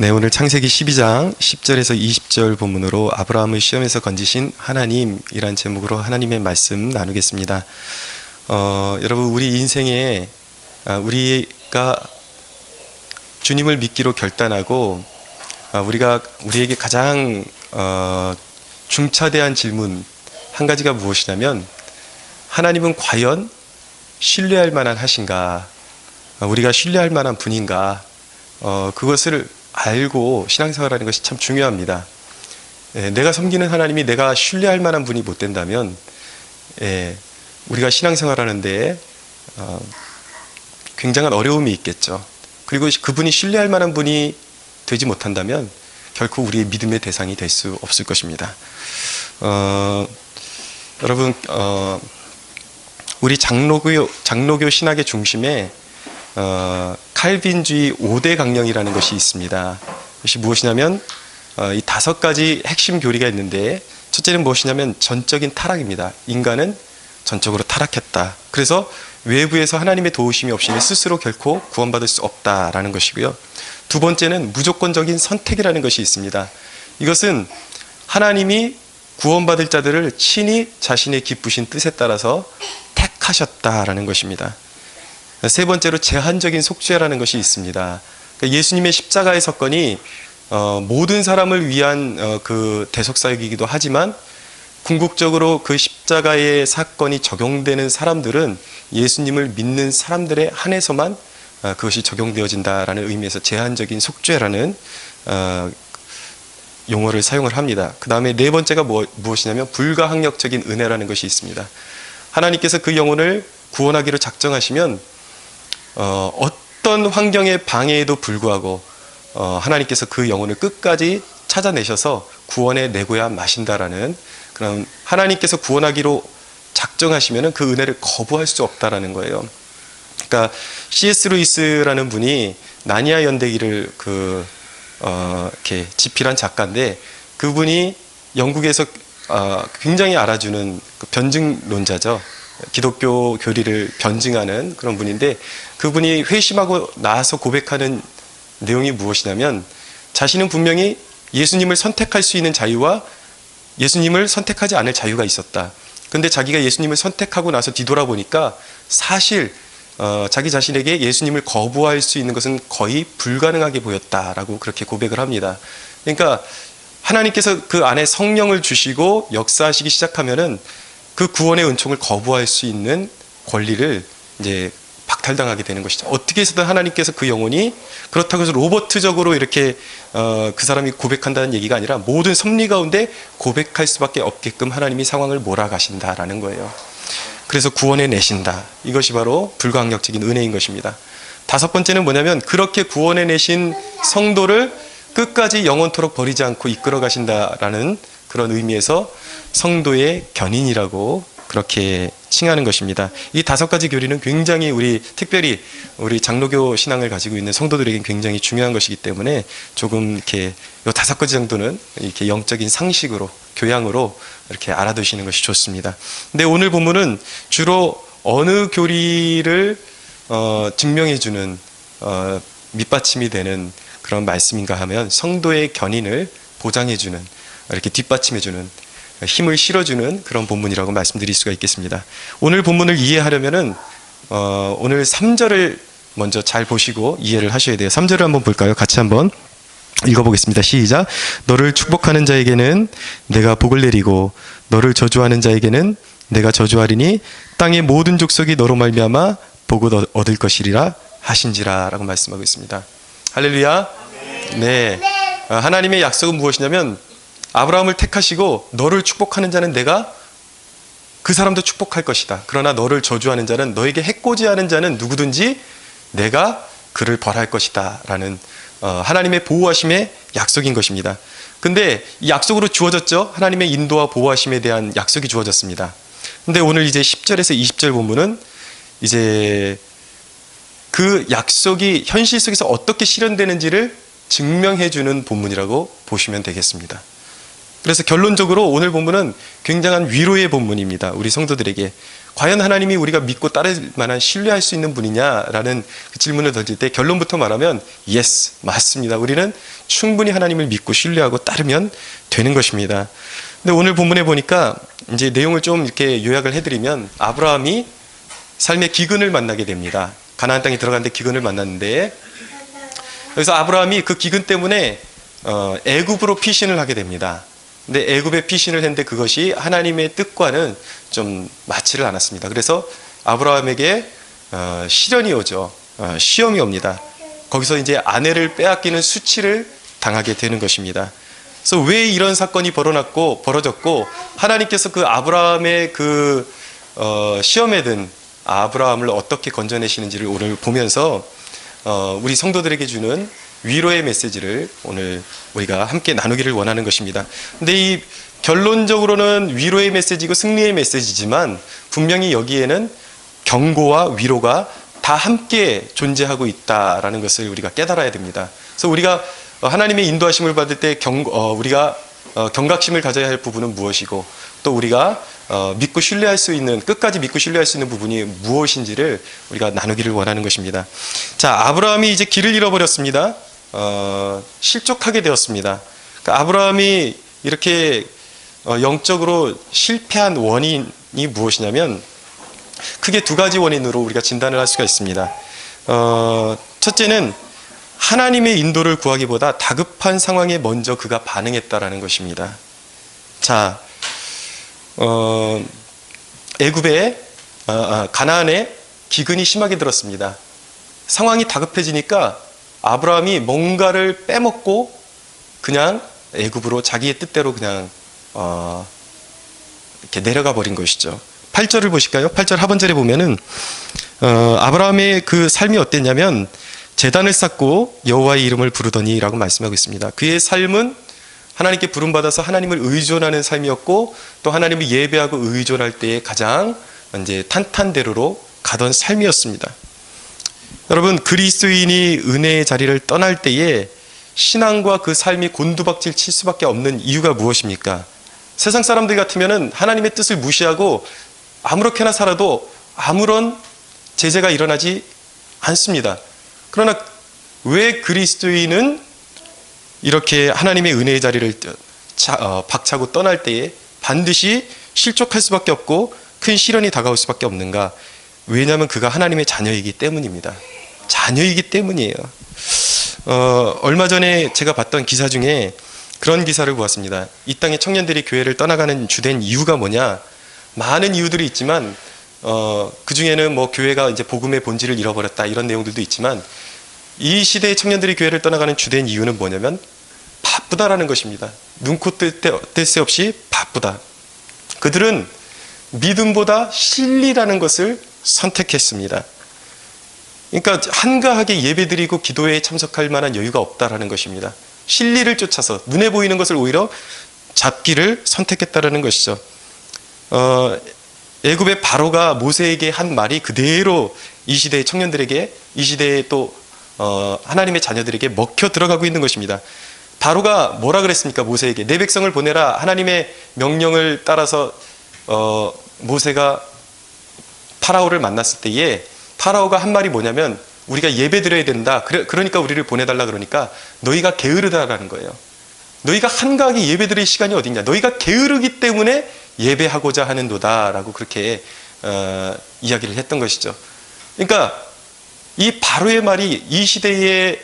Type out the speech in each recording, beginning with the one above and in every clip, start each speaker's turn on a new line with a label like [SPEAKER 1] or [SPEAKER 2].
[SPEAKER 1] 네, 오늘 창세기 12장 10절에서 20절 본문으로 아브라함을 시험에서 건지신 하나님이란 제목으로 하나님의 말씀 나누겠습니다. 여러분, 우리 인생에 우리가 주님을 믿기로 결단하고 우리에게 가장 중차대한 질문 한 가지가 무엇이냐면, 하나님은 과연 신뢰할 만한 하신가, 우리가 신뢰할 만한 분인가, 그것을 알고 신앙생활하는 것이 참 중요합니다. 내가 섬기는 하나님이 내가 신뢰할 만한 분이 못 된다면 우리가 신앙생활하는데 굉장한 어려움이 있겠죠. 그리고 그분이 신뢰할 만한 분이 되지 못한다면 결코 우리의 믿음의 대상이 될 수 없을 것입니다. 여러분, 우리 장로교 신학의 중심에 칼빈주의 5대 강령이라는 것이 있습니다. 그것이 무엇이냐면 이 5가지 핵심 교리가 있는데, 첫째는 무엇이냐면 전적인 타락입니다. 인간은 전적으로 타락했다. 그래서 외부에서 하나님의 도우심이 없이는 스스로 결코 구원받을 수 없다라는 것이고요. 두 번째는 무조건적인 선택이라는 것이 있습니다. 이것은 하나님이 구원받을 자들을 친히 자신의 기쁘신 뜻에 따라서 택하셨다라는 것입니다. 세 번째로 제한적인 속죄라는 것이 있습니다. 예수님의 십자가의 사건이 모든 사람을 위한 그 대속사역이기도 하지만, 궁극적으로 그 십자가의 사건이 적용되는 사람들은 예수님을 믿는 사람들에 한해서만 그것이 적용되어진다라는 의미에서 제한적인 속죄라는 용어를 사용을 합니다. 그 다음에 네 번째가 무엇이냐면 불가항력적인 은혜라는 것이 있습니다. 하나님께서 그 영혼을 구원하기로 작정하시면 어떤 환경의 방해에도 불구하고 하나님께서 그 영혼을 끝까지 찾아내셔서 구원해 내고야 마신다라는, 그런 하나님께서 구원하기로 작정하시면 그 은혜를 거부할 수 없다라는 거예요. 그러니까 C.S. 루이스라는 분이 나니아 연대기를 이렇게 집필한 작가인데, 그분이 영국에서 굉장히 알아주는 변증론자죠. 기독교 교리를 변증하는 그런 분인데, 그분이 회심하고 나서 고백하는 내용이 무엇이냐면, 자신은 분명히 예수님을 선택할 수 있는 자유와 예수님을 선택하지 않을 자유가 있었다. 그런데 자기가 예수님을 선택하고 나서 뒤돌아보니까 사실 자기 자신에게 예수님을 거부할 수 있는 것은 거의 불가능하게 보였다라고 그렇게 고백을 합니다. 그러니까 하나님께서 그 안에 성령을 주시고 역사하시기 시작하면은 그 구원의 은총을 거부할 수 있는 권리를 이제 박탈당하게 되는 것이죠. 어떻게 해서든 하나님께서 그 영혼이, 그렇다고 해서 로버트적으로 이렇게 그 사람이 고백한다는 얘기가 아니라 모든 섭리 가운데 고백할 수밖에 없게끔 하나님이 상황을 몰아가신다라는 거예요. 그래서 구원해 내신다. 이것이 바로 불가항력적인 은혜인 것입니다. 다섯 번째는 뭐냐면, 그렇게 구원해 내신 성도를 끝까지 영원토록 버리지 않고 이끌어 가신다라는 그런 의미에서 성도의 견인이라고 그렇게 칭하는 것입니다. 이 5가지 교리는 굉장히 특별히 우리 장로교 신앙을 가지고 있는 성도들에게 굉장히 중요한 것이기 때문에 조금 이렇게 이 5가지 정도는 이렇게 영적인 상식으로, 교양으로 이렇게 알아두시는 것이 좋습니다. 근데 오늘 본문은 주로 어느 교리를 증명해주는 밑받침이 되는 그런 말씀인가 하면, 성도의 견인을 보장해주는, 이렇게 뒷받침해주는, 힘을 실어주는 그런 본문이라고 말씀드릴 수가 있겠습니다. 오늘 본문을 이해하려면은 오늘 3절을 먼저 잘 보시고 이해를 하셔야 돼요. 3절을 한번 볼까요? 같이 한번 읽어보겠습니다. 시작. 너를 축복하는 자에게는 내가 복을 내리고 너를 저주하는 자에게는 내가 저주하리니 땅의 모든 족속이 너로 말미암아 복을 얻을 것이리라 하신지라 라고 말씀하고 있습니다. 할렐루야. 네. 하나님의 약속은 무엇이냐면, 아브라함을 택하시고 너를 축복하는 자는 내가 그 사람도 축복할 것이다. 그러나 너를 저주하는 자는, 너에게 해코지하는 자는 누구든지 내가 그를 벌할 것이다 라는 하나님의 보호하심의 약속인 것입니다. 근데 이 약속으로 주어졌죠. 하나님의 인도와 보호하심에 대한 약속이 주어졌습니다. 근데 오늘 이제 10절에서 20절 본문은 이제 그 약속이 현실 속에서 어떻게 실현되는지를 증명해주는 본문이라고 보시면 되겠습니다. 그래서 결론적으로 오늘 본문은 굉장한 위로의 본문입니다. 우리 성도들에게. 과연 하나님이 우리가 믿고 따를 만한 신뢰할 수 있는 분이냐라는 그 질문을 던질 때 결론부터 말하면 yes, 맞습니다. 우리는 충분히 하나님을 믿고 신뢰하고 따르면 되는 것입니다. 근데 오늘 본문에 보니까 이제 내용을 좀 이렇게 요약을 해드리면 아브라함이 삶의 기근을 만나게 됩니다. 가나안 땅에 들어갔는데 기근을 만났는데 여기서 아브라함이 그 기근 때문에 애굽으로 피신을 하게 됩니다. 근데 애굽에 피신을 했는데 그것이 하나님의 뜻과는 좀 맞지를 않았습니다. 그래서 아브라함에게 시련이 오죠. 시험이 옵니다. 거기서 이제 아내를 빼앗기는 수치를 당하게 되는 것입니다. 그래서 왜 이런 사건이 벌어졌고 하나님께서 그 아브라함의 그 시험에 든 아브라함을 어떻게 건져내시는지를 오늘 보면서 우리 성도들에게 주는 위로의 메시지를 오늘 우리가 함께 나누기를 원하는 것입니다. 근데 이 결론적으로는 위로의 메시지고 승리의 메시지지만 분명히 여기에는 경고와 위로가 다 함께 존재하고 있다라는 것을 우리가 깨달아야 됩니다. 그래서 우리가 하나님의 인도하심을 받을 때 우리가 경각심을 가져야 할 부분은 무엇이고 또 우리가 믿고 신뢰할 수 있는 끝까지 믿고 신뢰할 수 있는 부분이 무엇인지를 우리가 나누기를 원하는 것입니다. 자, 아브라함이 이제 길을 잃어버렸습니다. 실족하게 되었습니다. 그러니까 아브라함이 이렇게 영적으로 실패한 원인이 무엇이냐면 크게 두 가지 원인으로 우리가 진단을 할 수가 있습니다. 첫째는 하나님의 인도를 구하기보다 다급한 상황에 먼저 그가 반응했다라는 것입니다. 자, 애굽에 가나안에 기근이 심하게 들었습니다. 상황이 다급해지니까 아브라함이 뭔가를 빼먹고 그냥 애굽으로 자기의 뜻대로 그냥 이렇게 내려가 버린 것이죠. 8절을 보실까요? 8절 하반절에 보면은 아브라함의 그 삶이 어땠냐면 제단을 쌓고 여호와의 이름을 부르더니라고 말씀하고 있습니다. 그의 삶은 하나님께 부름받아서 하나님을 의존하는 삶이었고 또 하나님을 예배하고 의존할 때에 가장 이제 탄탄대로로 가던 삶이었습니다. 여러분, 그리스도인이 은혜의 자리를 떠날 때에 신앙과 그 삶이 곤두박질 칠 수밖에 없는 이유가 무엇입니까? 세상 사람들 같으면은 하나님의 뜻을 무시하고 아무렇게나 살아도 아무런 제재가 일어나지 않습니다. 그러나 왜 그리스도인은 이렇게 하나님의 은혜의 자리를 박차고 떠날 때에 반드시 실족할 수밖에 없고 큰 시련이 다가올 수밖에 없는가? 왜냐하면 그가 하나님의 자녀이기 때문입니다. 자녀이기 때문이에요. 얼마 전에 제가 봤던 기사 중에 그런 기사를 보았습니다. 이 땅의 청년들이 교회를 떠나가는 주된 이유가 뭐냐? 많은 이유들이 있지만 그 중에는 뭐 교회가 이제 복음의 본질을 잃어버렸다 이런 내용들도 있지만 이 시대의 청년들이 교회를 떠나가는 주된 이유는 뭐냐면 바쁘다라는 것입니다. 눈코 뜰 새 없이 바쁘다. 그들은 믿음보다 실리라는 것을 선택했습니다. 그러니까 한가하게 예배드리고 기도회에 참석할 만한 여유가 없다라는 것입니다. 실리를 쫓아서 눈에 보이는 것을 오히려 잡기를 선택했다라는 것이죠. 애굽의 바로가 모세에게 한 말이 그대로 이 시대의 청년들에게, 이 시대의 또 하나님의 자녀들에게 먹혀 들어가고 있는 것입니다. 바로가 뭐라 그랬습니까? 모세에게 내 백성을 보내라. 하나님의 명령을 따라서 모세가 파라오를 만났을 때에 파라오가 한 말이 뭐냐면 우리가 예배 드려야 된다. 그러니까 우리를 보내달라 그러니까 너희가 게으르다라는 거예요. 너희가 한가하게 예배 드릴 시간이 어딨냐. 너희가 게으르기 때문에 예배하고자 하는도다라고 그렇게 이야기를 했던 것이죠. 그러니까 이 바로의 말이 이 시대의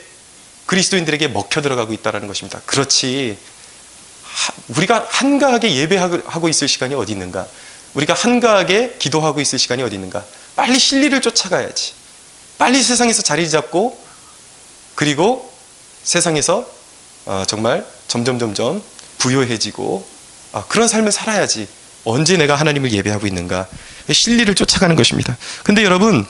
[SPEAKER 1] 그리스도인들에게 먹혀 들어가고 있다는 것입니다. 그렇지. 우리가 한가하게 예배하고 있을 시간이 어디 있는가? 우리가 한가하게 기도하고 있을 시간이 어디 있는가? 빨리 진리를 쫓아가야지. 빨리 세상에서 자리 잡고 그리고 세상에서 정말 점점 부요해지고 그런 삶을 살아야지. 언제 내가 하나님을 예배하고 있는가? 진리를 쫓아가는 것입니다. 근데 여러분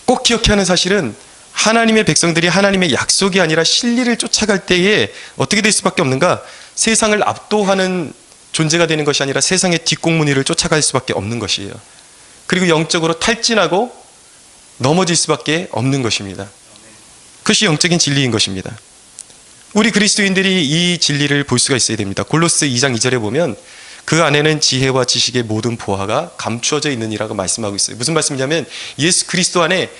[SPEAKER 1] 꼭 기억해야 하는 사실은 하나님의 백성들이 하나님의 약속이 아니라 진리를 쫓아갈 때에 어떻게 될 수밖에 없는가? 세상을 압도하는 존재가 되는 것이 아니라 세상의 뒷공무니를 쫓아갈 수밖에 없는 것이에요. 그리고 영적으로 탈진하고 넘어질 수밖에 없는 것입니다. 그것이 영적인 진리인 것입니다. 우리 그리스도인들이 이 진리를 볼 수가 있어야 됩니다. 골로새 2장 2절에 보면 그 안에는 지혜와 지식의 모든 보화가 감추어져 있느니라고 말씀하고 있어요. 무슨 말씀이냐면 예수 그리스도 안에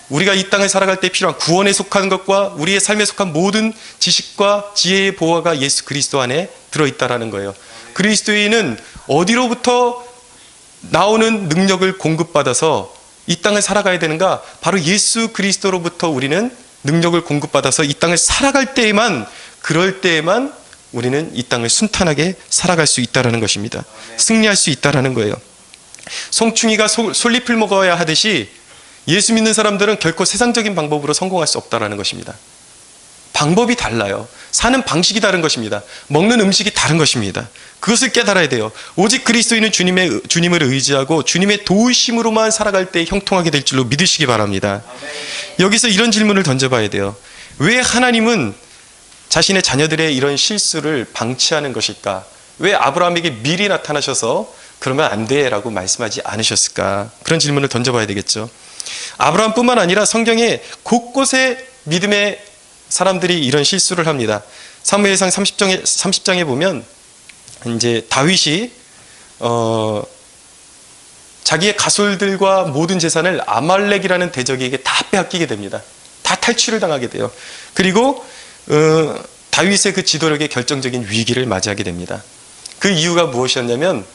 [SPEAKER 1] 우리가 이 땅을 살아갈 때 필요한 구원에 속한 것과 우리의 삶에 속한 모든 지식과 지혜의 보화가 예수 그리스도 안에 들어있다라는 거예요. 그리스도인은 어디로부터 나오는 능력을 공급받아서 이 땅을 살아가야 되는가? 바로 예수 그리스도로부터 우리는 능력을 공급받아서 이 땅을 살아갈 때에만, 그럴 때에만 우리는 이 땅을 순탄하게 살아갈 수 있다는 것입니다. 승리할 수 있다는 거예요. 송충이가 솔잎을 먹어야 하듯이 예수 믿는 사람들은 결코 세상적인 방법으로 성공할 수 없다는 것입니다. 방법이 달라요. 사는 방식이 다른 것입니다. 먹는 음식이 다른 것입니다. 그것을 깨달아야 돼요. 오직 그리스도인은 주님을 의지하고 주님의 도우심으로만 살아갈 때 형통하게 될 줄로 믿으시기 바랍니다. 여기서 이런 질문을 던져봐야 돼요. 왜 하나님은 자신의 자녀들의 이런 실수를 방치하는 것일까? 왜 아브라함에게 미리 나타나셔서 그러면 안 돼 라고 말씀하지 않으셨을까? 그런 질문을 던져봐야 되겠죠. 아브라함뿐만 아니라 성경에 곳곳에 믿음의 사람들이 이런 실수를 합니다. 사무엘상 30장에 보면 이제 다윗이 자기의 가솔들과 모든 재산을 아말렉이라는 대적에게 다 빼앗기게 됩니다. 다 탈취를 당하게 돼요. 그리고 다윗의 그 지도력의 결정적인 위기를 맞이하게 됩니다. 그 이유가 무엇이었냐면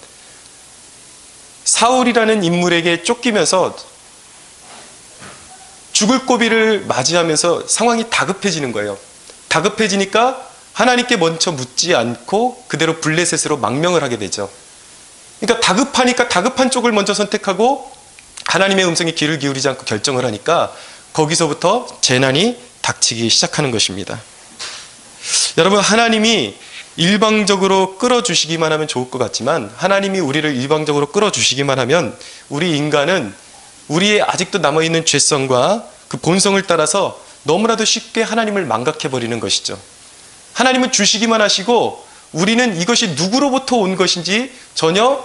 [SPEAKER 1] 사울이라는 인물에게 쫓기면서 죽을 고비를 맞이하면서 상황이 다급해지는 거예요. 다급해지니까 하나님께 먼저 묻지 않고 그대로 블레셋으로 망명을 하게 되죠. 그러니까 다급하니까 다급한 쪽을 먼저 선택하고 하나님의 음성에 귀를 기울이지 않고 결정을 하니까 거기서부터 재난이 닥치기 시작하는 것입니다. 여러분, 하나님이 일방적으로 끌어주시기만 하면 좋을 것 같지만 하나님이 우리를 일방적으로 끌어주시기만 하면 우리 인간은 우리의 아직도 남아있는 죄성과 그 본성을 따라서 너무나도 쉽게 하나님을 망각해버리는 것이죠. 하나님은 주시기만 하시고 우리는 이것이 누구로부터 온 것인지 전혀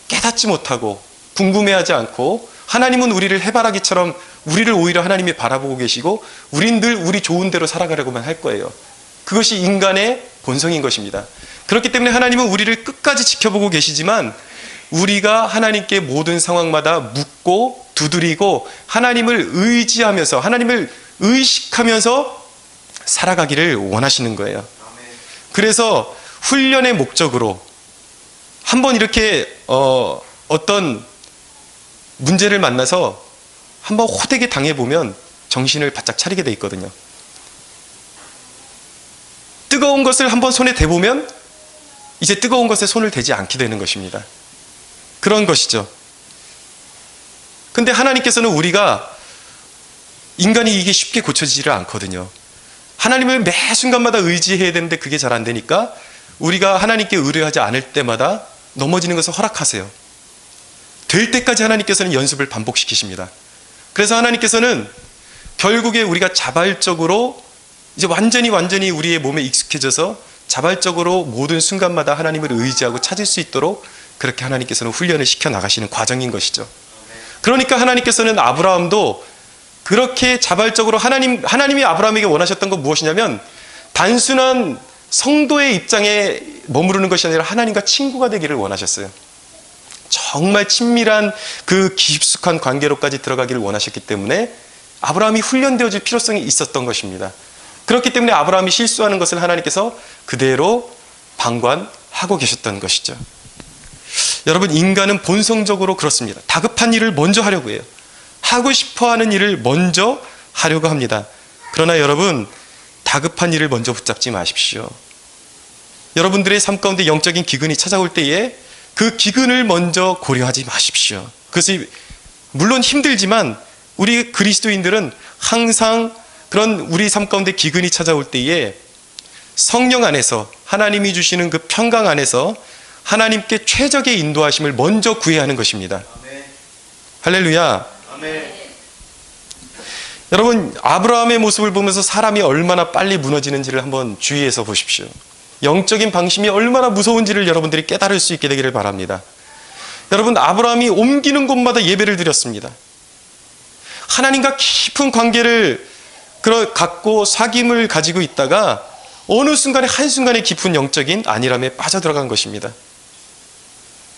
[SPEAKER 1] 깨닫지 못하고 궁금해하지 않고 하나님은 우리를 해바라기처럼 우리를 오히려 하나님이 바라보고 계시고 우린 늘 우리 좋은 대로 살아가려고만 할 거예요. 그것이 인간의 본성인 것입니다. 그렇기 때문에 하나님은 우리를 끝까지 지켜보고 계시지만 우리가 하나님께 모든 상황마다 묻고 두드리고 하나님을 의지하면서 하나님을 의식하면서 살아가기를 원하시는 거예요. 그래서 훈련의 목적으로 한번 이렇게 어떤 문제를 만나서 한번 호되게 당해보면 정신을 바짝 차리게 돼 있거든요. 뜨거운 것을 한번 손에 대보면 이제 뜨거운 것에 손을 대지 않게 되는 것입니다. 그런 것이죠. 근데 하나님께서는 우리가 인간이 이게 쉽게 고쳐지지를 않거든요. 하나님을 매 순간마다 의지해야 되는데 그게 잘 안 되니까 우리가 하나님께 의뢰하지 않을 때마다 넘어지는 것을 허락하세요. 될 때까지 하나님께서는 연습을 반복시키십니다. 그래서 하나님께서는 결국에 우리가 자발적으로 이제 완전히 우리의 몸에 익숙해져서 자발적으로 모든 순간마다 하나님을 의지하고 찾을 수 있도록 그렇게 하나님께서는 훈련을 시켜 나가시는 과정인 것이죠. 그러니까 하나님께서는 아브라함도 그렇게 자발적으로 하나님이 아브라함에게 원하셨던 건 무엇이냐면 단순한 성도의 입장에 머무르는 것이 아니라 하나님과 친구가 되기를 원하셨어요. 정말 친밀한 그 깊숙한 관계로까지 들어가기를 원하셨기 때문에 아브라함이 훈련되어질 필요성이 있었던 것입니다. 그렇기 때문에 아브라함이 실수하는 것을 하나님께서 그대로 방관하고 계셨던 것이죠. 여러분, 인간은 본성적으로 그렇습니다. 다급한 일을 먼저 하려고 해요. 하고 싶어하는 일을 먼저 하려고 합니다. 그러나 여러분, 다급한 일을 먼저 붙잡지 마십시오. 여러분들의 삶 가운데 영적인 기근이 찾아올 때에 그 기근을 먼저 고려하지 마십시오. 그것이 물론 힘들지만 우리 그리스도인들은 항상 그런 우리 삶 가운데 기근이 찾아올 때에 성령 안에서 하나님이 주시는 그 평강 안에서 하나님께 최적의 인도하심을 먼저 구해야 하는 것입니다. 아멘. 할렐루야. 아멘. 여러분, 아브라함의 모습을 보면서 사람이 얼마나 빨리 무너지는지를 한번 주의해서 보십시오. 영적인 방심이 얼마나 무서운지를 여러분들이 깨달을 수 있게 되기를 바랍니다. 여러분, 아브라함이 옮기는 곳마다 예배를 드렸습니다. 하나님과 깊은 관계를 갖고 사귐을 가지고 있다가 어느 순간에 한순간에 깊은 영적인 안일함에 빠져들어간 것입니다.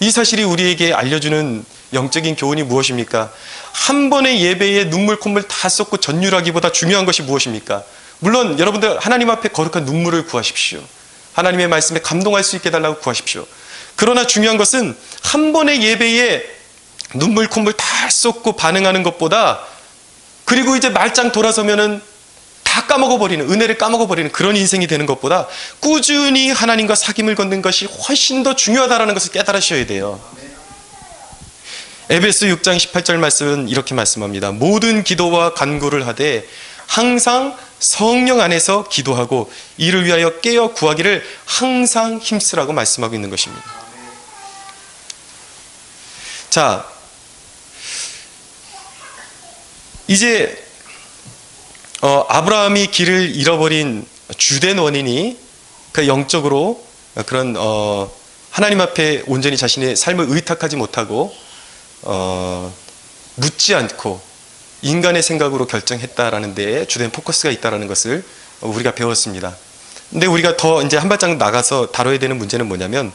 [SPEAKER 1] 이 사실이 우리에게 알려주는 영적인 교훈이 무엇입니까? 한 번의 예배에 눈물 콧물 다 쏟고 전율하기보다 중요한 것이 무엇입니까? 물론 여러분들 하나님 앞에 거룩한 눈물을 구하십시오. 하나님의 말씀에 감동할 수 있게 해달라고 구하십시오. 그러나 중요한 것은 한 번의 예배에 눈물 콧물 다 쏟고 반응하는 것보다, 그리고 이제 말짱 돌아서면은 다 까먹어버리는, 은혜를 까먹어버리는 그런 인생이 되는 것보다 꾸준히 하나님과 사귐을 걷는 것이 훨씬 더 중요하다는 것을 깨달으셔야 돼요. 에베소 6장 18절 말씀은 이렇게 말씀합니다. 모든 기도와 간구를 하되 항상 성령 안에서 기도하고 이를 위하여 깨어 구하기를 항상 힘쓰라고 말씀하고 있는 것입니다. 자, 이제 아브라함이 길을 잃어버린 주된 원인이 그 영적으로 그런 하나님 앞에 온전히 자신의 삶을 의탁하지 못하고 묻지 않고 인간의 생각으로 결정했다라는 데에 주된 포커스가 있다라는 것을 우리가 배웠습니다. 근데 우리가 더 이제 한 발짝 나가서 다뤄야 되는 문제는 뭐냐면,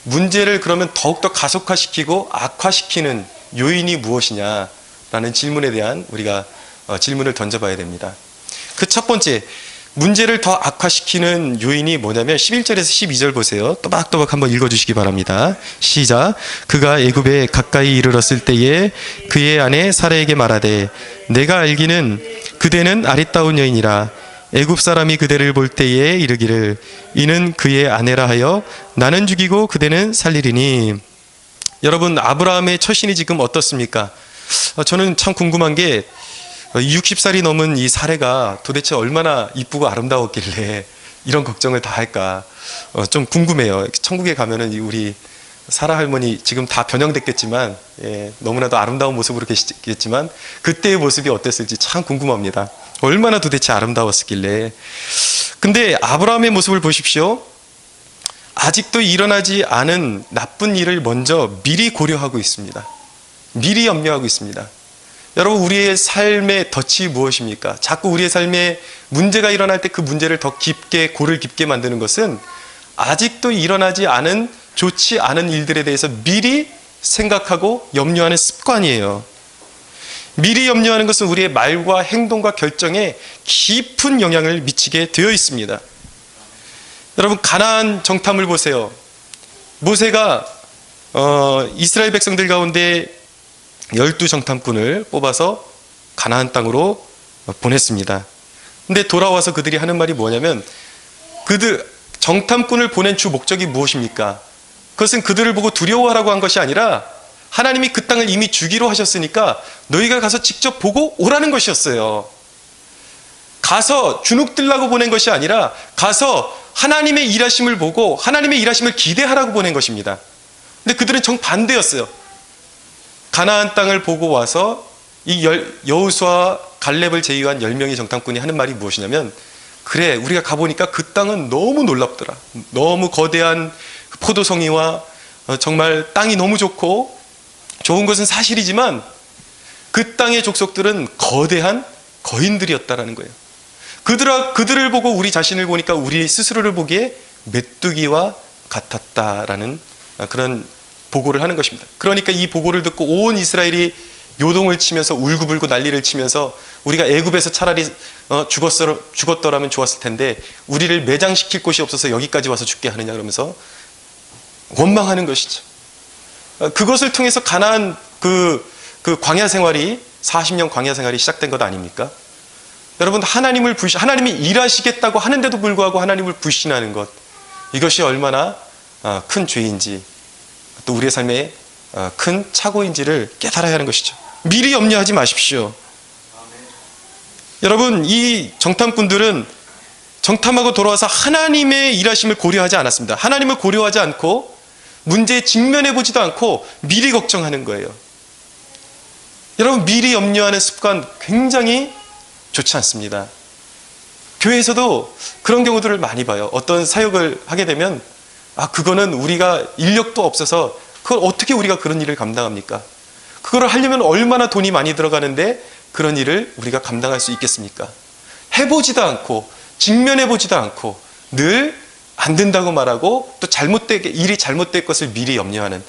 [SPEAKER 1] 문제를 그러면 더욱더 가속화시키고 악화시키는 요인이 무엇이냐라는 질문에 대한 우리가 질문을 던져봐야 됩니다. 그 첫 번째, 문제를 더 악화시키는 요인이 뭐냐면 11절에서 12절 보세요. 또박또박 한번 읽어주시기 바랍니다. 시작. 그가 애굽에 가까이 이르렀을 때에 그의 아내 사라에게 말하되 내가 알기는 그대는 아리따운 여인이라 애굽 사람이 그대를 볼 때에 이르기를 이는 그의 아내라 하여 나는 죽이고 그대는 살리리니. 여러분, 아브라함의 처신이 지금 어떻습니까? 저는 참 궁금한 게 60살이 넘은 이 사례가 도대체 얼마나 이쁘고 아름다웠길래 이런 걱정을 다 할까 좀 궁금해요. 천국에 가면은 우리 사라 할머니 지금 다 변형됐겠지만, 너무나도 아름다운 모습으로 계시겠지만 그때의 모습이 어땠을지 참 궁금합니다. 얼마나 도대체 아름다웠을길래. 근데 아브라함의 모습을 보십시오. 아직도 일어나지 않은 나쁜 일을 먼저 미리 고려하고 있습니다. 미리 염려하고 있습니다. 여러분, 우리의 삶의 덫이 무엇입니까? 자꾸 우리의 삶에 문제가 일어날 때 그 문제를 더 깊게, 골을 깊게 만드는 것은 아직도 일어나지 않은 좋지 않은 일들에 대해서 미리 생각하고 염려하는 습관이에요. 미리 염려하는 것은 우리의 말과 행동과 결정에 깊은 영향을 미치게 되어 있습니다. 여러분, 가나안 정탐을 보세요. 모세가 이스라엘 백성들 가운데 12정탐꾼을 뽑아서 가나안 땅으로 보냈습니다. 근데 돌아와서 그들이 하는 말이 뭐냐면, 그들 정탐꾼을 보낸 주 목적이 무엇입니까? 그것은 그들을 보고 두려워하라고 한 것이 아니라 하나님이 그 땅을 이미 주기로 하셨으니까 너희가 가서 직접 보고 오라는 것이었어요. 가서 주눅들라고 보낸 것이 아니라 가서 하나님의 일하심을 보고 하나님의 일하심을 기대하라고 보낸 것입니다. 근데 그들은 정반대였어요. 가나안 땅을 보고 와서 이 여호수아 갈렙을 제외한 10명의 정탐꾼이 하는 말이 무엇이냐면, 그래, 우리가 가보니까 그 땅은 너무 놀랍더라. 너무 거대한 포도송이와 정말 땅이 너무 좋고 좋은 것은 사실이지만 그 땅의 족속들은 거대한 거인들이었다라는 거예요. 그들을 보고 우리 자신을 보니까 우리 스스로를 보기에 메뚜기와 같았다라는 그런 보고를 하는 것입니다. 그러니까 이 보고를 듣고 온 이스라엘이 요동을 치면서 울고불고 난리를 치면서 우리가 애굽에서 차라리 죽었더라면 좋았을 텐데 우리를 매장시킬 곳이 없어서 여기까지 와서 죽게 하느냐 그러면서 원망하는 것이죠. 그것을 통해서 가나안 그 광야 생활이 40년 광야 생활이 시작된 것 아닙니까? 여러분, 하나님이 일하시겠다고 하는데도 불구하고 하나님을 불신하는 것, 이것이 얼마나 큰 죄인지 또 우리의 삶에 큰 착오인지를 깨달아야 하는 것이죠. 미리 염려하지 마십시오. 여러분, 이 정탐꾼들은 정탐하고 돌아와서 하나님의 일하심을 고려하지 않았습니다. 하나님을 고려하지 않고 문제에 직면해 보지도 않고 미리 걱정하는 거예요. 여러분, 미리 염려하는 습관 굉장히 좋지 않습니다. 교회에서도 그런 경우들을 많이 봐요. 어떤 사역을 하게 되면 그거는 우리가 인력도 없어서 그걸 어떻게 우리가 그런 일을 감당합니까? 그걸 하려면 얼마나 돈이 많이 들어가는데 그런 일을 우리가 감당할 수 있겠습니까? 해보지도 않고 직면해보지도 않고 늘 안 된다고 말하고 또 일이 잘못될 것을 미리 염려하는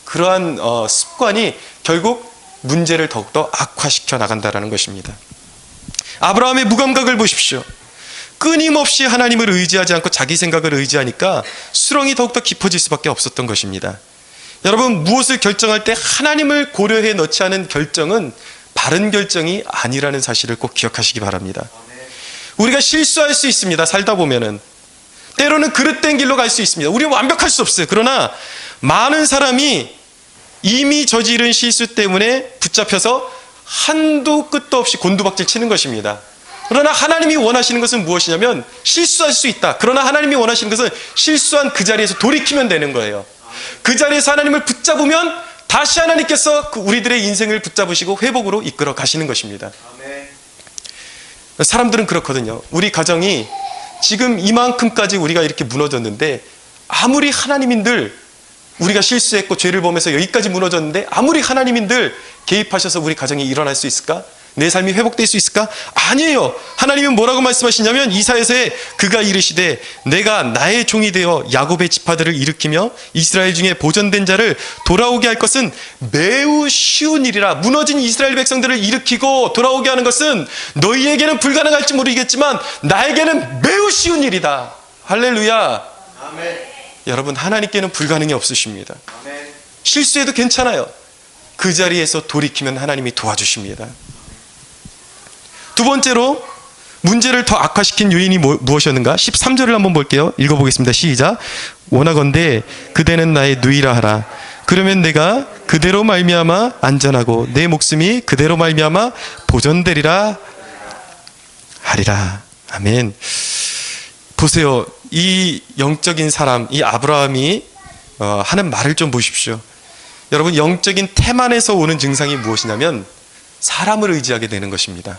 [SPEAKER 1] 그러한 습관이 결국 문제를 더욱더 악화시켜 나간다는 것입니다. 아브라함의 무감각을 보십시오. 끊임없이 하나님을 의지하지 않고 자기 생각을 의지하니까 수렁이 더욱더 깊어질 수밖에 없었던 것입니다. 여러분, 무엇을 결정할 때 하나님을 고려해 넣지 않은 결정은 바른 결정이 아니라는 사실을 꼭 기억하시기 바랍니다. 우리가 실수할 수 있습니다. 살다 보면은. 때로는 그릇된 길로 갈 수 있습니다. 우리는 완벽할 수 없어요. 그러나 많은 사람이 이미 저지른 실수 때문에 붙잡혀서 한도 끝도 없이 곤두박질 치는 것입니다. 그러나 하나님이 원하시는 것은 무엇이냐면 실수할 수 있다. 그러나 하나님이 원하시는 것은 실수한 그 자리에서 돌이키면 되는 거예요. 그 자리에서 하나님을 붙잡으면 다시 하나님께서 우리들의 인생을 붙잡으시고 회복으로 이끌어 가시는 것입니다. 사람들은 그렇거든요. 우리 가정이 지금 이만큼까지 우리가 이렇게 무너졌는데 아무리 하나님인들 우리가 실수했고 죄를 범해서 여기까지 무너졌는데 아무리 하나님인들 개입하셔서 우리 가정이 일어날 수 있을까? 내 삶이 회복될 수 있을까? 아니에요. 하나님은 뭐라고 말씀하시냐면 이사야서에 그가 이르시되 내가 나의 종이 되어 야곱의 지파들을 일으키며 이스라엘 중에 보존된 자를 돌아오게 할 것은 매우 쉬운 일이라. 무너진 이스라엘 백성들을 일으키고 돌아오게 하는 것은 너희에게는 불가능할지 모르겠지만 나에게는 매우 쉬운 일이다. 할렐루야. 아멘. 여러분, 하나님께는 불가능이 없으십니다. 아멘. 실수해도 괜찮아요. 그 자리에서 돌이키면 하나님이 도와주십니다. 두 번째로 문제를 더 악화시킨 요인이 무엇이었는가? 13절을 한번 볼게요. 읽어보겠습니다. 시작. 원하건대 그대는 나의 누이라 하라. 그러면 내가 그대로 말미암아 안전하고 내 목숨이 그대로 말미암아 보존되리라 하리라. 아멘. 보세요. 이 영적인 사람, 이 아브라함이 하는 말을 좀 보십시오. 여러분, 영적인 태만에서 오는 증상이 무엇이냐면 사람을 의지하게 되는 것입니다.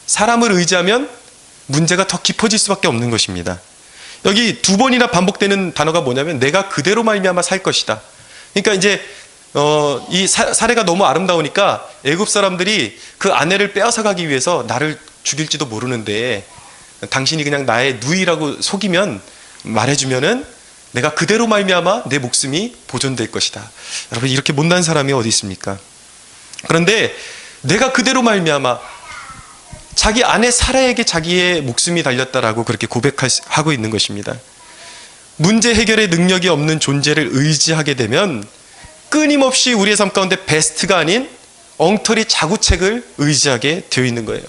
[SPEAKER 1] 사람을 의지하면 문제가 더 깊어질 수밖에 없는 것입니다. 여기 두 번이나 반복되는 단어가 뭐냐면 내가 그대로 말미암아 살 것이다. 그러니까 이제 이 사례가 너무 아름다우니까 애굽 사람들이 그 아내를 빼앗아 가기 위해서 나를 죽일지도 모르는데 당신이 그냥 나의 누이라고 속이면 말해주면은 내가 그대로 말미암아 내 목숨이 보존될 것이다. 여러분, 이렇게 못난 사람이 어디 있습니까? 그런데 내가 그대로 말미암아 자기 아내 사라에게 자기의 목숨이 달렸다라고 그렇게 고백하고 있는 것입니다. 문제 해결의 능력이 없는 존재를 의지하게 되면 끊임없이 우리의 삶 가운데 베스트가 아닌 엉터리 자구책을 의지하게 되어 있는 거예요.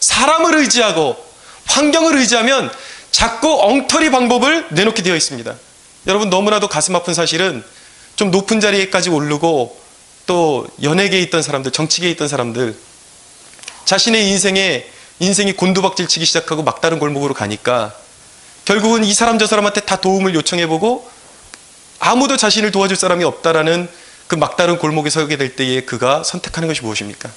[SPEAKER 1] 사람을 의지하고 환경을 의지하면 자꾸 엉터리 방법을 내놓게 되어 있습니다. 여러분, 너무나도 가슴 아픈 사실은 좀 높은 자리에까지 오르고 또 연예계에 있던 사람들, 정치계에 있던 사람들, 자신의 인생이 곤두박질 치기 시작하고 막다른 골목으로 가니까 결국은 이 사람 저 사람한테 다 도움을 요청해보고 아무도 자신을 도와줄 사람이 없다라는 그 막다른 골목에 서게 될 때에 그가 선택하는 것이 무엇입니까?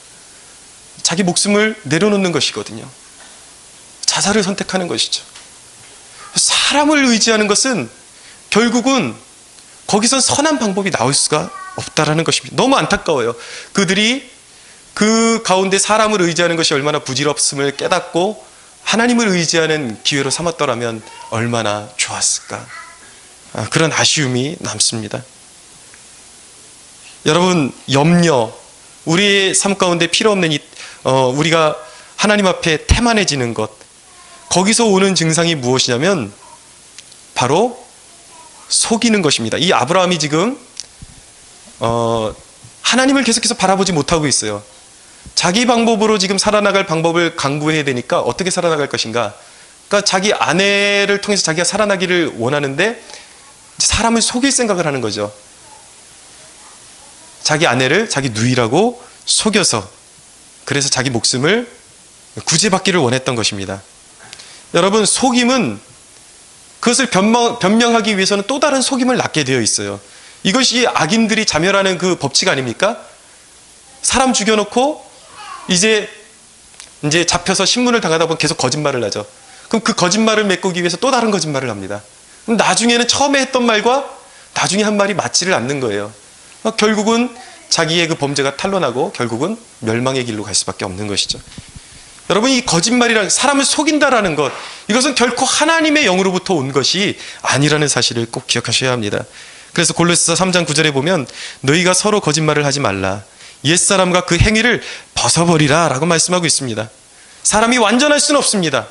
[SPEAKER 1] 자기 목숨을 내려놓는 것이거든요. 자살을 선택하는 것이죠. 사람을 의지하는 것은 결국은 거기선 선한 방법이 나올 수가 없다라는 것입니다. 너무 안타까워요. 그들이 그 가운데 사람을 의지하는 것이 얼마나 부질없음을 깨닫고 하나님을 의지하는 기회로 삼았더라면 얼마나 좋았을까. 그런 아쉬움이 남습니다. 여러분, 염려, 우리의 삶 가운데 필요 없는 우리가 하나님 앞에 태만해지는 것, 거기서 오는 증상이 무엇이냐면 바로 속이는 것입니다. 이 아브라함이 지금 하나님을 계속해서 바라보지 못하고 있어요. 자기 방법으로 지금 살아나갈 방법을 강구해야 되니까 어떻게 살아나갈 것인가. 그러니까 자기 아내를 통해서 자기가 살아나기를 원하는데 사람을 속일 생각을 하는 거죠. 자기 아내를 자기 누이라고 속여서 그래서 자기 목숨을 구제받기를 원했던 것입니다. 여러분, 속임은 그것을 변명하기 위해서는 또 다른 속임을 낳게 되어 있어요. 이것이 악인들이 자멸하는 그 법칙 아닙니까? 사람 죽여놓고 이제 잡혀서 신문을 당하다 보면 계속 거짓말을 하죠. 그럼 그 거짓말을 메꾸기 위해서 또 다른 거짓말을 합니다. 그럼 나중에는 처음에 했던 말과 나중에 한 말이 맞지를 않는 거예요. 결국은 자기의 그 범죄가 탄로나고 결국은 멸망의 길로 갈 수밖에 없는 것이죠. 여러분, 이 거짓말이란 사람을 속인다라는 것, 이것은 결코 하나님의 영으로부터 온 것이 아니라는 사실을 꼭 기억하셔야 합니다. 그래서 골로새서 3장 9절에 보면 너희가 서로 거짓말을 하지 말라. 옛사람과 그 행위를 벗어버리라 라고 말씀하고 있습니다. 사람이 완전할 수는 없습니다.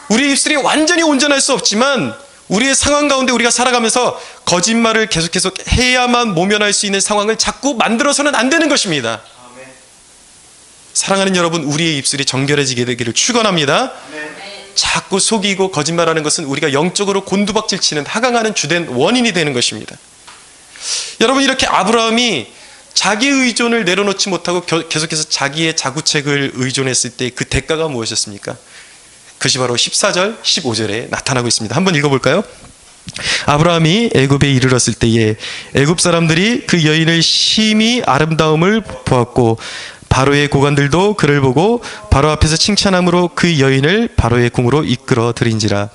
[SPEAKER 1] 우리 입술이 완전히 온전할 수 없지만 우리의 상황 가운데 우리가 살아가면서 거짓말을 계속해서 해야만 모면할 수 있는 상황을 자꾸 만들어서는 안 되는 것입니다. 사랑하는 여러분, 우리의 입술이 정결해지게 되기를 축원합니다. 자꾸 속이고 거짓말하는 것은 우리가 영적으로 곤두박질 치는 하강하는 주된 원인이 되는 것입니다. 여러분, 이렇게 아브라함이 자기 의존을 내려놓지 못하고 계속해서 자기의 자구책을 의존했을 때 그 대가가 무엇이었습니까? 그것이 바로 14절, 15절에 나타나고 있습니다. 한번 읽어볼까요? 아브라함이 애굽에 이르렀을 때에 애굽 사람들이 그 여인을 심히 아름다움을 보았고 바로의 고관들도 그를 보고 바로 앞에서 칭찬함으로 그 여인을 바로의 궁으로 이끌어 들인지라.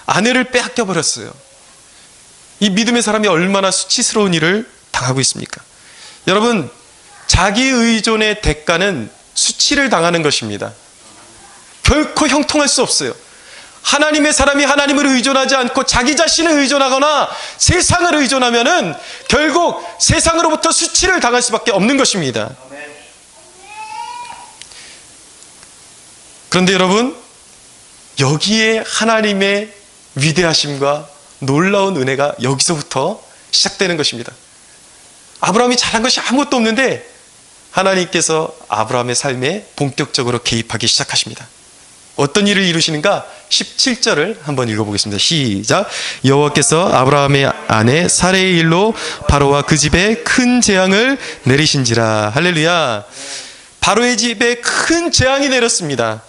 [SPEAKER 1] 아내를 빼앗겨 버렸어요. 이 믿음의 사람이 얼마나 수치스러운 일을 당하고 있습니까? 여러분, 자기 의존의 대가는 수치를 당하는 것입니다. 결코 형통할 수 없어요. 하나님의 사람이 하나님을 의존하지 않고 자기 자신을 의존하거나 세상을 의존하면은 결국 세상으로부터 수치를 당할 수밖에 없는 것입니다. 그런데 여러분, 여기에 하나님의 위대하심과 놀라운 은혜가 여기서부터 시작되는 것입니다. 아브라함이 잘한 것이 아무것도 없는데 하나님께서 아브라함의 삶에 본격적으로 개입하기 시작하십니다. 어떤 일을 이루시는가? 17절을 한번 읽어보겠습니다. 시작. 여호와께서 아브라함의 아내 사레의 일로 바로와 그 집에 큰 재앙을 내리신지라. 할렐루야. 바로의 집에 큰 재앙이 내렸습니다.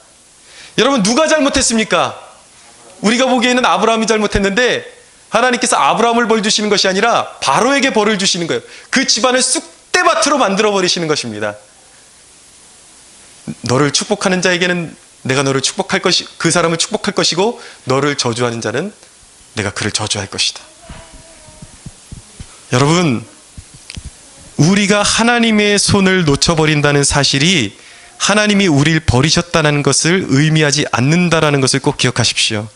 [SPEAKER 1] 여러분, 누가 잘못했습니까? 우리가 보기에는 아브라함이 잘못했는데 하나님께서 아브라함을 벌 주시는 것이 아니라 바로에게 벌을 주시는 거예요. 그 집안을 쑥대밭으로 만들어 버리시는 것입니다. 너를 축복하는 자에게는 내가 너를 축복할 것이, 그 사람을 축복할 것이고 너를 저주하는 자는 내가 그를 저주할 것이다. 여러분, 우리가 하나님의 손을 놓쳐버린다는 사실이 하나님이 우리를 버리셨다는 것을 의미하지 않는다라는 것을 꼭 기억하십시오.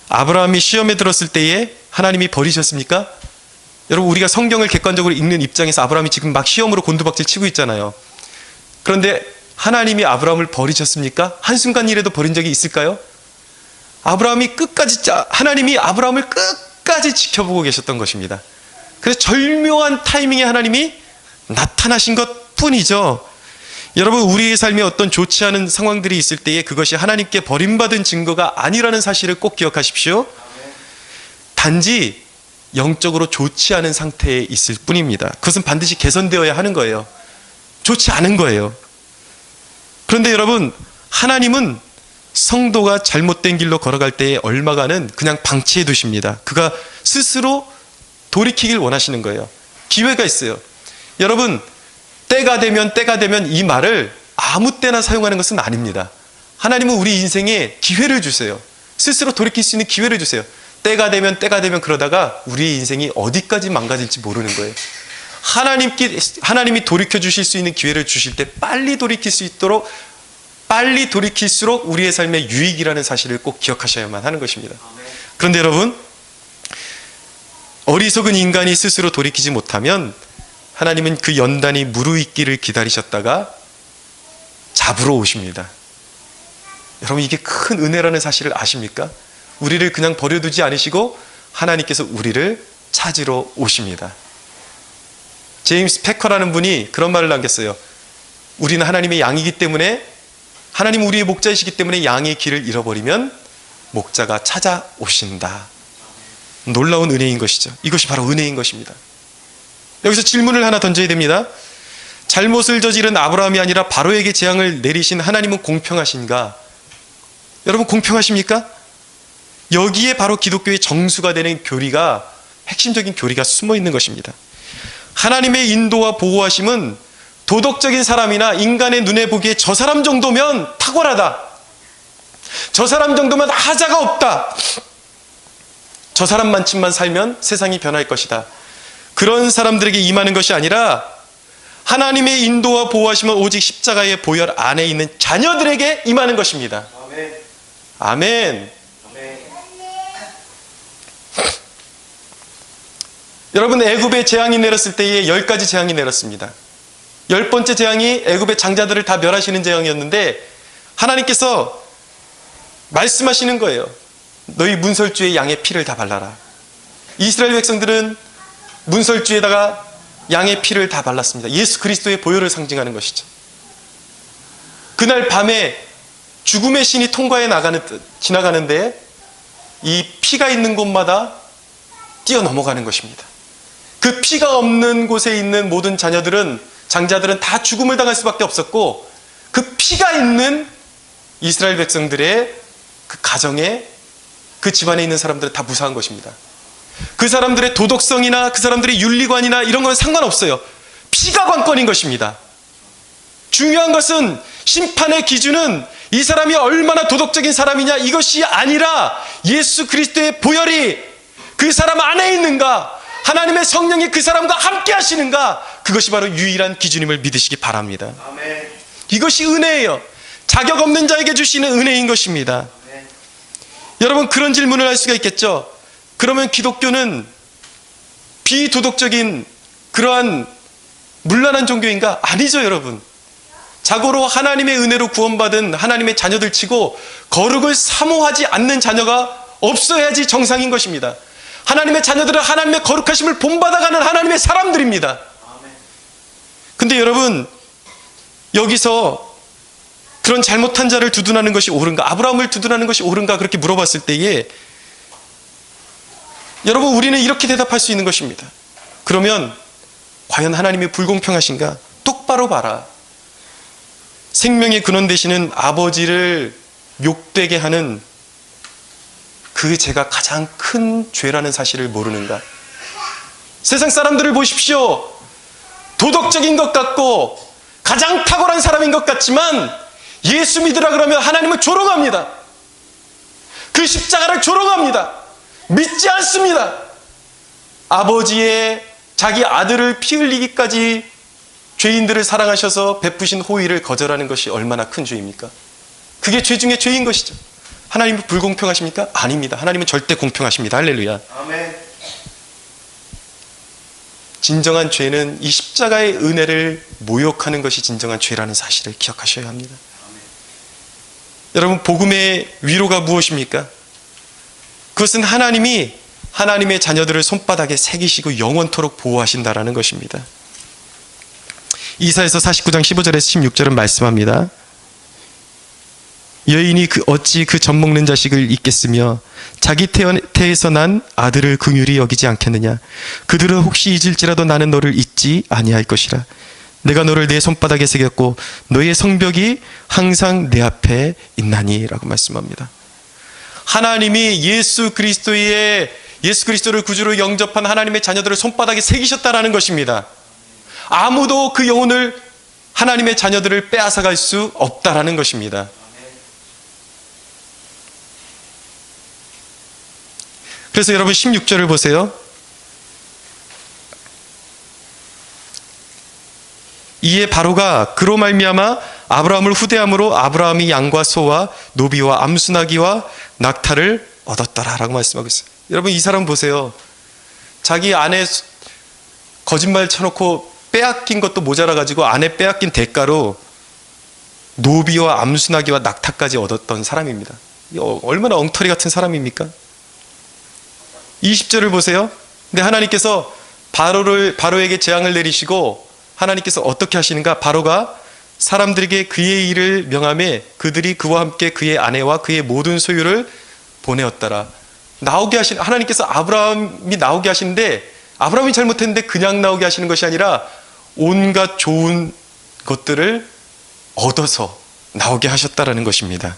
[SPEAKER 1] 아브라함이 시험에 들었을 때에 하나님이 버리셨습니까? 여러분, 우리가 성경을 객관적으로 읽는 입장에서 아브라함이 지금 막 시험으로 곤두박질 치고 있잖아요. 그런데 하나님이 아브라함을 버리셨습니까? 한순간이라도 버린 적이 있을까요? 하나님이 아브라함을 끝까지 지켜보고 계셨던 것입니다. 그래서 절묘한 타이밍에 하나님이 나타나신 것 뿐이죠. 여러분, 우리의 삶에 어떤 좋지 않은 상황들이 있을 때에 그것이 하나님께 버림받은 증거가 아니라는 사실을 꼭 기억하십시오. 단지 영적으로 좋지 않은 상태에 있을 뿐입니다. 그것은 반드시 개선되어야 하는 거예요. 좋지 않은 거예요. 그런데 여러분, 하나님은 성도가 잘못된 길로 걸어갈 때에 얼마간은 그냥 방치해 두십니다. 그가 스스로 돌이키길 원하시는 거예요. 기회가 있어요. 여러분, 때가 되면 이 말을 아무 때나 사용하는 것은 아닙니다. 하나님은 우리 인생에 기회를 주세요. 스스로 돌이킬 수 있는 기회를 주세요. 때가 되면 그러다가 우리의 인생이 어디까지 망가질지 모르는 거예요. 하나님이 돌이켜 주실 수 있는 기회를 주실 때 빨리 돌이킬수록 우리의 삶의 유익이라는 사실을 꼭 기억하셔야만 하는 것입니다. 그런데 여러분, 어리석은 인간이 스스로 돌이키지 못하면 하나님은 그 연단이 무르익기를 기다리셨다가 잡으러 오십니다. 여러분, 이게 큰 은혜라는 사실을 아십니까? 우리를 그냥 버려두지 않으시고 하나님께서 우리를 찾으러 오십니다. 제임스 패커라는 분이 그런 말을 남겼어요. 우리는 하나님의 양이기 때문에, 하나님 우리의 목자이시기 때문에 양의 길을 잃어버리면 목자가 찾아오신다. 놀라운 은혜인 것이죠. 이것이 바로 은혜인 것입니다. 여기서 질문을 하나 던져야 됩니다. 잘못을 저지른 아브라함이 아니라 바로에게 재앙을 내리신 하나님은 공평하신가? 여러분, 공평하십니까? 여기에 바로 기독교의 정수가 되는 교리가, 핵심적인 교리가 숨어 있는 것입니다. 하나님의 인도와 보호하심은 도덕적인 사람이나 인간의 눈에 보기에 저 사람 정도면 탁월하다, 저 사람 정도면 하자가 없다, 저 사람만큼만 살면 세상이 변할 것이다, 그런 사람들에게 임하는 것이 아니라 하나님의 인도와 보호하심은 오직 십자가의 보혈 안에 있는 자녀들에게 임하는 것입니다. 아멘. 여러분, 애굽에 재앙이 내렸을 때에 10가지 재앙이 내렸습니다. 10번째 재앙이 애굽의 장자들을 다 멸하시는 재앙이었는데 하나님께서 말씀하시는 거예요. 너희 문설주에 양의 피를 다 발라라. 이스라엘 백성들은 문설주에다가 양의 피를 다 발랐습니다. 예수 그리스도의 보혈을 상징하는 것이죠. 그날 밤에 죽음의 신이 지나가는데 이 피가 있는 곳마다 뛰어 넘어가는 것입니다. 그 피가 없는 곳에 있는 모든 장자들은 다 죽음을 당할 수밖에 없었고, 그 피가 있는 이스라엘 백성들의 그 가정에, 그 집안에 있는 사람들은 다 무사한 것입니다. 그 사람들의 도덕성이나 그 사람들의 윤리관이나 이런 건 상관없어요. 피가 관건인 것입니다. 중요한 것은, 심판의 기준은 이 사람이 얼마나 도덕적인 사람이냐 이것이 아니라 예수 그리스도의 보혈이 그 사람 안에 있는가, 하나님의 성령이 그 사람과 함께 하시는가, 그것이 바로 유일한 기준임을 믿으시기 바랍니다.
[SPEAKER 2] 아멘.
[SPEAKER 1] 이것이 은혜예요. 자격 없는 자에게 주시는 은혜인 것입니다.
[SPEAKER 2] 아멘.
[SPEAKER 1] 여러분, 그런 질문을 할 수가 있겠죠. 그러면 기독교는 비도덕적인 그러한 문란한 종교인가? 아니죠, 여러분. 자고로 하나님의 은혜로 구원받은 하나님의 자녀들 치고 거룩을 사모하지 않는 자녀가 없어야지 정상인 것입니다. 하나님의 자녀들은 하나님의 거룩하심을 본받아가는 하나님의 사람들입니다. 근데 여러분, 여기서 그런 잘못한 자를 두둔하는 것이 옳은가, 아브라함을 두둔하는 것이 옳은가, 그렇게 물어봤을 때에 여러분, 우리는 이렇게 대답할 수 있는 것입니다. 그러면 과연 하나님이 불공평하신가? 똑바로 봐라. 생명의 근원 되시는 아버지를 욕되게 하는 그 죄가 가장 큰 죄라는 사실을 모르는가? 세상 사람들을 보십시오. 도덕적인 것 같고 가장 탁월한 사람인 것 같지만 예수 믿으라 그러면 하나님을 조롱합니다. 그 십자가를 조롱합니다. 믿지 않습니다. 아버지의 자기 아들을 피 흘리기까지 죄인들을 사랑하셔서 베푸신 호의를 거절하는 것이 얼마나 큰 죄입니까? 그게 죄 중에 죄인 것이죠. 하나님은 불공평하십니까? 아닙니다. 하나님은 절대 공평하십니다. 할렐루야.
[SPEAKER 2] 아멘.
[SPEAKER 1] 진정한 죄는 이 십자가의 은혜를 모욕하는 것이 진정한 죄라는 사실을 기억하셔야 합니다.
[SPEAKER 2] 아멘.
[SPEAKER 1] 여러분, 복음의 위로가 무엇입니까? 그것은 하나님이 하나님의 자녀들을 손바닥에 새기시고 영원토록 보호하신다라는 것입니다. 이사야서 49장 15절에서 16절은 말씀합니다. 여인이 어찌 그 젖먹는 자식을 잊겠으며 자기 태에서 난 아들을 긍휼히 여기지 않겠느냐. 그들은 혹시 잊을지라도 나는 너를 잊지 아니할 것이라. 내가 너를 내 손바닥에 새겼고 너의 성벽이 항상 내 앞에 있나니 라고 말씀합니다. 하나님이 예수 그리스도를 구주로 영접한 하나님의 자녀들을 손바닥에 새기셨다라는 것입니다. 아무도 그 영혼을, 하나님의 자녀들을 빼앗아갈 수 없다라는 것입니다. 그래서 여러분 16절을 보세요. 이에 바로가 그로 말미암아 아브라함을 후대함으로 아브라함이 양과 소와 노비와 암수나기와 낙타를 얻었더라라고 말씀하고 있어요. 여러분, 이 사람 보세요. 자기 아내 거짓말 쳐놓고 빼앗긴 것도 모자라가지고 아내 빼앗긴 대가로 노비와 암수나기와 낙타까지 얻었던 사람입니다. 얼마나 엉터리 같은 사람입니까? 20절을 보세요. 근데 하나님께서 바로에게 재앙을 내리시고 하나님께서 어떻게 하시는가? 바로가 사람들에게 그의 일을 명하며 그들이 그와 함께 그의 아내와 그의 모든 소유를 보내었더라. 하나님께서 아브라함이 나오게 하시는데, 아브라함이 잘못했는데 그냥 나오게 하시는 것이 아니라 온갖 좋은 것들을 얻어서 나오게 하셨다라는 것입니다.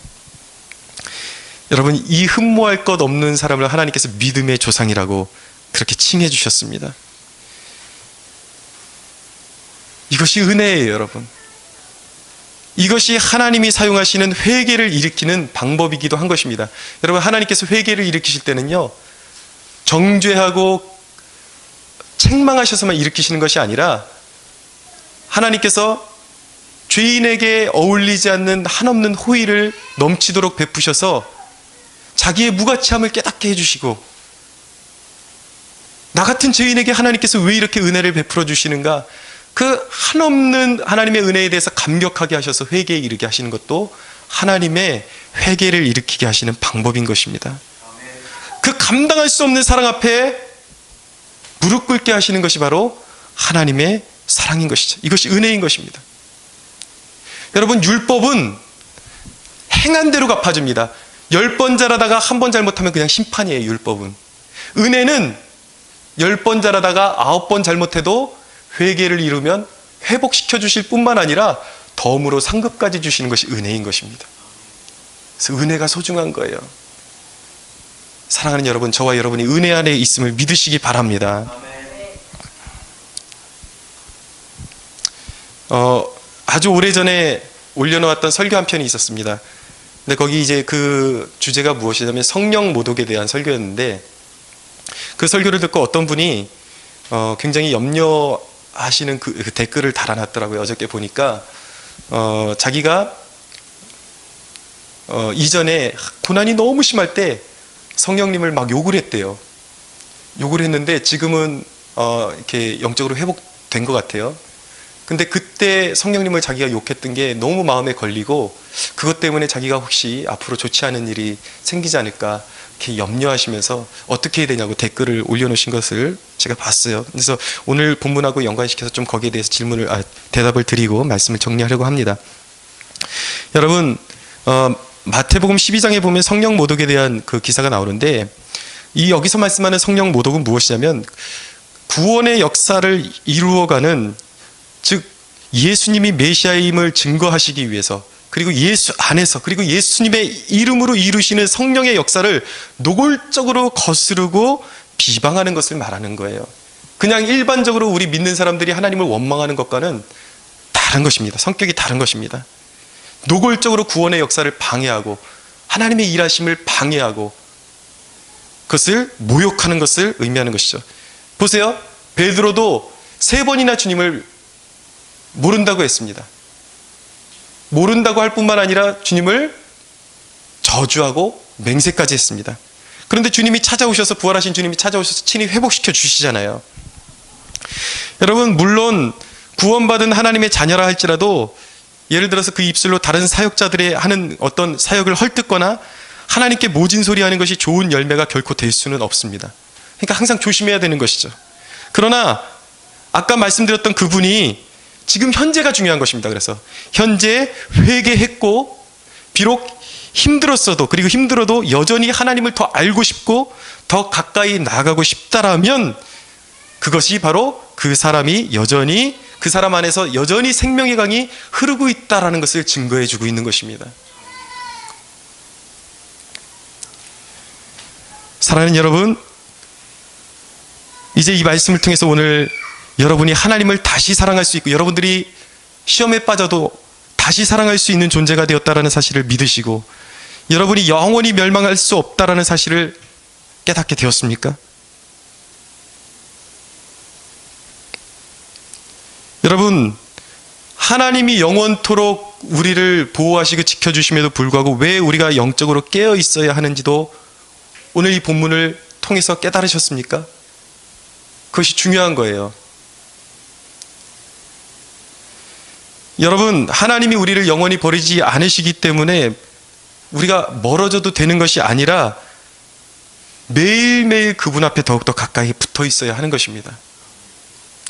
[SPEAKER 1] 여러분, 이 흠모할 것 없는 사람을 하나님께서 믿음의 조상이라고 그렇게 칭해 주셨습니다. 이것이 은혜예요, 여러분. 이것이 하나님이 사용하시는 회개를 일으키는 방법이기도 한 것입니다. 여러분, 하나님께서 회개를 일으키실 때는요, 정죄하고 책망하셔서만 일으키시는 것이 아니라 하나님께서 죄인에게 어울리지 않는 한없는 호의를 넘치도록 베푸셔서 자기의 무가치함을 깨닫게 해주시고 나 같은 죄인에게 하나님께서 왜 이렇게 은혜를 베풀어 주시는가? 그 한없는 하나님의 은혜에 대해서 감격하게 하셔서 회개에 이르게 하시는 것도 하나님의 회개를 일으키게 하시는 방법인 것입니다. 그 감당할 수 없는 사랑 앞에 무릎 꿇게 하시는 것이 바로 하나님의 사랑인 것이죠. 이것이 은혜인 것입니다. 여러분, 율법은 행한 대로 갚아줍니다. 10번 잘하다가 한 번 잘못하면 그냥 심판이에요. 율법은. 은혜는 10번 잘하다가 9번 잘못해도 회개를 이루면 회복시켜 주실 뿐만 아니라 덤으로 상급까지 주시는 것이 은혜인 것입니다. 그래서 은혜가 소중한 거예요. 사랑하는 여러분, 저와 여러분이 은혜 안에 있음을 믿으시기 바랍니다. 아주 오래전에 올려놓았던 설교 한 편이 있었습니다. 근데 거기 이제 그 주제가 무엇이냐면 성령 모독에 대한 설교였는데, 그 설교를 듣고 어떤 분이 굉장히 염려하시는 그 댓글을 달아놨더라고요. 어저께 보니까 자기가 이전에 고난이 너무 심할 때 성령님을 막 욕을 했대요. 욕을 했는데 지금은 이렇게 영적으로 회복된 것 같아요. 근데 그때 성령님을 자기가 욕했던 게 너무 마음에 걸리고 그것 때문에 자기가 혹시 앞으로 좋지 않은 일이 생기지 않을까 이렇게 염려하시면서 어떻게 해야 되냐고 댓글을 올려놓으신 것을 제가 봤어요. 그래서 오늘 본문하고 연관시켜서 좀 거기에 대해서 대답을 드리고 말씀을 정리하려고 합니다. 여러분, 마태복음 12장에 보면 성령 모독에 대한 그 기사가 나오는데, 이 여기서 말씀하는 성령 모독은 무엇이냐면 구원의 역사를 이루어가는, 즉 예수님이 메시아임을 증거하시기 위해서, 그리고 예수 안에서, 그리고 예수님의 이름으로 이루시는 성령의 역사를 노골적으로 거스르고 비방하는 것을 말하는 거예요. 그냥 일반적으로 우리 믿는 사람들이 하나님을 원망하는 것과는 다른 것입니다. 성격이 다른 것입니다. 노골적으로 구원의 역사를 방해하고 하나님의 일하심을 방해하고 그것을 모욕하는 것을 의미하는 것이죠. 보세요. 베드로도 3번이나 주님을 모른다고 했습니다. 모른다고 할 뿐만 아니라 주님을 저주하고 맹세까지 했습니다. 그런데 주님이 찾아오셔서, 부활하신 주님이 찾아오셔서 친히 회복시켜 주시잖아요. 여러분, 물론 구원받은 하나님의 자녀라 할지라도 예를 들어서 그 입술로 다른 사역자들의 하는 어떤 사역을 헐뜯거나 하나님께 모진 소리하는 것이 좋은 열매가 결코 될 수는 없습니다. 그러니까 항상 조심해야 되는 것이죠. 그러나 아까 말씀드렸던 그분이 지금 현재가 중요한 것입니다. 그래서 현재 회개했고 비록 힘들었어도, 그리고 힘들어도 여전히 하나님을 더 알고 싶고 더 가까이 나가고 싶다라면 그것이 바로 그 사람이 여전히, 그 사람 안에서 여전히 생명의 강이 흐르고 있다라는 것을 증거해 주고 있는 것입니다. 사랑하는 여러분, 이제 이 말씀을 통해서 오늘 여러분이 하나님을 다시 사랑할 수 있고 여러분들이 시험에 빠져도 다시 사랑할 수 있는 존재가 되었다라는 사실을 믿으시고 여러분이 영원히 멸망할 수 없다라는 사실을 깨닫게 되었습니까? 여러분, 하나님이 영원토록 우리를 보호하시고 지켜주심에도 불구하고 왜 우리가 영적으로 깨어 있어야 하는지도 오늘 이 본문을 통해서 깨달으셨습니까? 그것이 중요한 거예요. 여러분, 하나님이 우리를 영원히 버리지 않으시기 때문에 우리가 멀어져도 되는 것이 아니라 매일매일 그분 앞에 더욱더 가까이 붙어 있어야 하는 것입니다.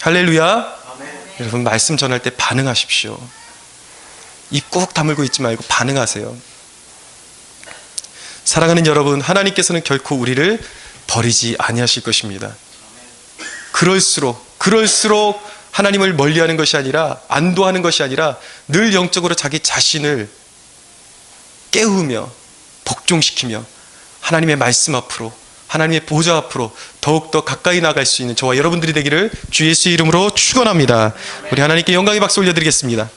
[SPEAKER 1] 할렐루야. 아멘. 여러분, 말씀 전할 때 반응하십시오. 입 꾹 다물고 있지 말고 반응하세요. 사랑하는 여러분, 하나님께서는 결코 우리를 버리지 아니하실 것입니다. 그럴수록 하나님을 멀리하는 것이 아니라, 안도하는 것이 아니라 늘 영적으로 자기 자신을 깨우며 복종시키며 하나님의 말씀 앞으로, 하나님의 보좌 앞으로 더욱더 가까이 나갈 수 있는 저와 여러분들이 되기를 주 예수의 이름으로 축원합니다. 우리 하나님께 영광의 박수 올려드리겠습니다.